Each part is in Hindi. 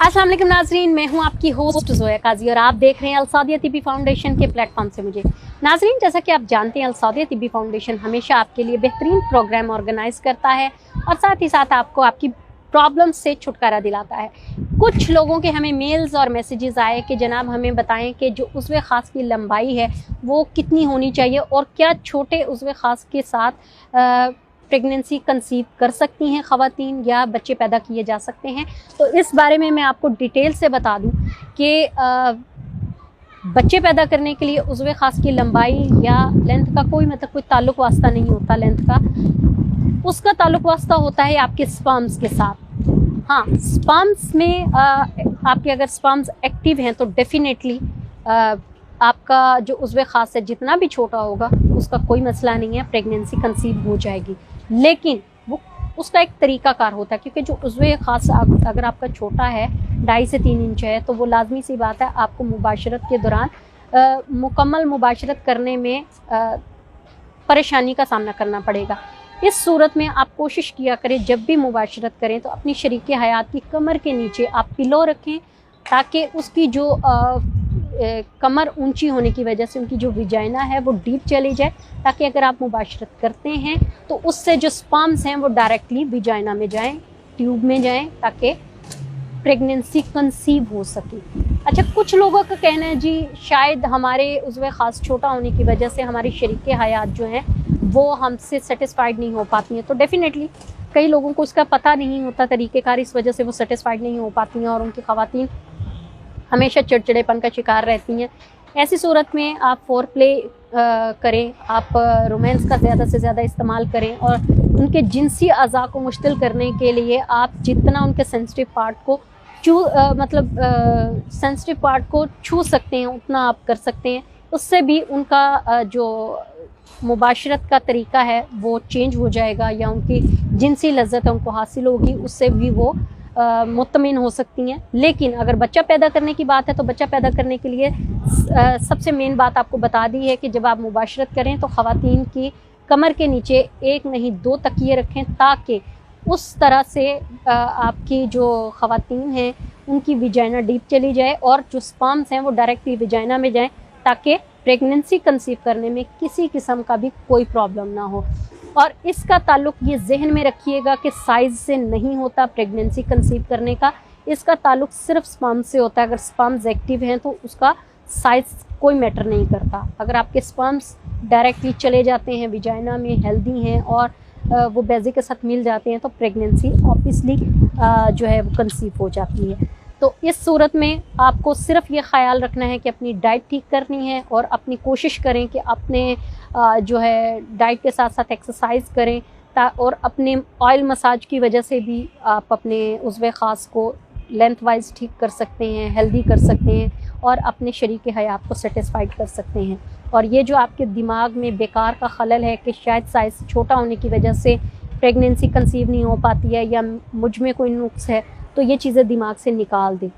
अस्सलाम वालेकुम नाजरीन, मैं हूं आपकी होस्ट जोया काजी और आप देख रहे हैं अलसादिया तिब्बी फाउंडेशन के प्लेटफॉर्म से मुझे। नाजरीन, जैसा कि आप जानते हैं अलसादिया तिब्बी फाउंडेशन हमेशा आपके लिए बेहतरीन प्रोग्राम ऑर्गेनाइज करता है और साथ ही साथ आपको आपकी प्रॉब्लम से छुटकारा दिलाता है। कुछ लोगों के हमें मेल्स और मैसेजेस आए कि जनाब हमें बताएं कि जो उज़्व ख़ास की लंबाई है वो कितनी होनी चाहिए और क्या छोटे उज़्व ख़ास के साथ प्रेगनेंसी कंसीव कर सकती हैं ख़वातीन या बच्चे पैदा किए जा सकते हैं। तो इस बारे में मैं आपको डिटेल से बता दूं कि बच्चे पैदा करने के लिए उज़्व ख़ास की लंबाई या लेंथ का कोई ताल्लुक वास्ता नहीं होता। लेंथ का उसका ताल्लुक वास्ता होता है आपके स्पर्म्स के साथ। हाँ, स्पर्म्स में आपके अगर स्पर्म्स एक्टिव हैं तो डेफिनेटली आपका जो उज़्व ख़ास है जितना भी छोटा होगा उसका कोई मसला नहीं है, प्रेगनेंसी कंसीव हो जाएगी। लेकिन वो उसका एक तरीक़ाकार होता है, क्योंकि जो उज़्व ख़ास अगर आपका छोटा है 2.5 से 3 इंच है तो वो लाजमी सी बात है आपको मुबाशरत के दौरान मुकम्मल मुबाशरत करने में परेशानी का सामना करना पड़ेगा। इस सूरत में आप कोशिश किया करें जब भी मुबाशरत करें तो अपनी शरीके हयात की कमर के नीचे आप पिलो रखें, ताकि उसकी जो कमर ऊंची होने की वजह से उनकी जो विजाइना है वो डीप चली जाए, ताकि अगर आप मुबाशरत करते हैं तो उससे जो स्पर्म्स हैं वो डायरेक्टली विजाइना में जाएं, ट्यूब में जाएं, ताकि प्रेगनेंसी कंसीव हो सके। अच्छा, कुछ लोगों का कहना है जी शायद हमारे उज़्व ख़ास छोटा होने की वजह से हमारी शरीके हयात जो हैं वो हमसे सेटिस्फाइड नहीं हो पाती हैं। तो डेफिनेटली कई लोगों को इसका पता नहीं होता तरीक़ेकार, इस वजह से वो सेटिस्फाइड नहीं हो पाती हैं और उनकी ख़वातीन हमेशा चिड़चिड़ेपन का शिकार रहती हैं। ऐसी सूरत में आप फोर प्ले करें, आप रोमांस का ज़्यादा से ज़्यादा इस्तेमाल करें और उनके जिनसी अज़ा को मुश्तिल करने के लिए आप जितना उनके सेंसिटिव पार्ट को सेंसिटिव पार्ट को छू सकते हैं उतना आप कर सकते हैं। उससे भी उनका जो मुबाशरत का तरीका है वो चेंज हो जाएगा या उनकी जिनसी लज्जत है उनको हासिल होगी, उससे भी वो मुतमिन हो सकती हैं। लेकिन अगर बच्चा पैदा करने की बात है तो बच्चा पैदा करने के लिए सबसे मेन बात आपको बता दी है कि जब आप मुबाशरत करें तो ख़वातीन की कमर के नीचे 1 नहीं 2 तकिए रखें, ताकि उस तरह से आपकी जो ख़वातीन हैं उनकी विजाइना डीप चली जाए और जो स्पर्म्स हैं वो डायरेक्टली विजाइना में जाएं, ताकि प्रेगनेंसी कंसीव करने में किसी किस्म का भी कोई प्रॉब्लम ना हो। और इसका ताल्लुक ये जहन में रखिएगा कि साइज़ से नहीं होता प्रेगनेंसी कंसीव करने का, इसका ताल्लुक सिर्फ स्पर्म से होता है। अगर स्पर्म्स एक्टिव हैं तो उसका साइज़ कोई मैटर नहीं करता। अगर आपके स्पर्म्स डायरेक्टली चले जाते हैं विजाइना में, हेल्दी हैं और वो बेज़ी के साथ मिल जाते हैं तो प्रेगनेंसी ऑब्वियसली जो है वो कंसीव हो जाती है। तो इस सूरत में आपको सिर्फ ये ख्याल रखना है कि अपनी डाइट ठीक करनी है और अपनी कोशिश करें कि अपने जो है डाइट के साथ साथ एक्सरसाइज करें और अपने ऑयल मसाज की वजह से भी आप अपने उज़्व ख़ास को लेंथ वाइज ठीक कर सकते हैं, हेल्दी कर सकते हैं और अपने शरीके हयात को सेटिस्फाइड कर सकते हैं। और ये जो आपके दिमाग में बेकार का खलल है कि शायद साइज़ छोटा होने की वजह से प्रेगनेंसी कंसीव नहीं हो पाती है या मुझ में कोई नुक्स है, तो ये चीज़ें दिमाग से निकाल दें।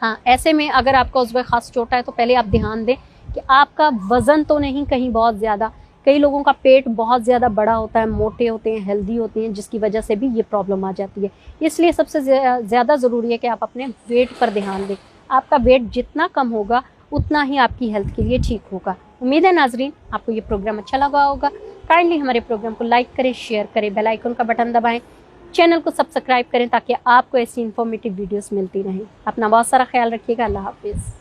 हाँ, ऐसे में अगर आपका उज़्व ख़ास छोटा है तो पहले आप ध्यान दें कि आपका वज़न तो नहीं कहीं बहुत ज़्यादा। कई लोगों का पेट बहुत ज़्यादा बड़ा होता है, मोटे होते हैं, हेल्दी होते हैं, जिसकी वजह से भी ये प्रॉब्लम आ जाती है। इसलिए सबसे ज़्यादा ज़रूरी है कि आप अपने वेट पर ध्यान दें। आपका वेट जितना कम होगा उतना ही आपकी हेल्थ के लिए ठीक होगा। उम्मीद है नाजरीन आपको ये प्रोग्राम अच्छा लगा होगा। काइंडली हमारे प्रोग्राम को लाइक करें, शेयर करें, बेल आइकन का बटन दबाएँ, चैनल को सब्सक्राइब करें ताकि आपको ऐसी इन्फॉर्मेटिव वीडियोस मिलती रहें। अपना बहुत सारा ख्याल रखिएगा। अल्लाह हाफिज़।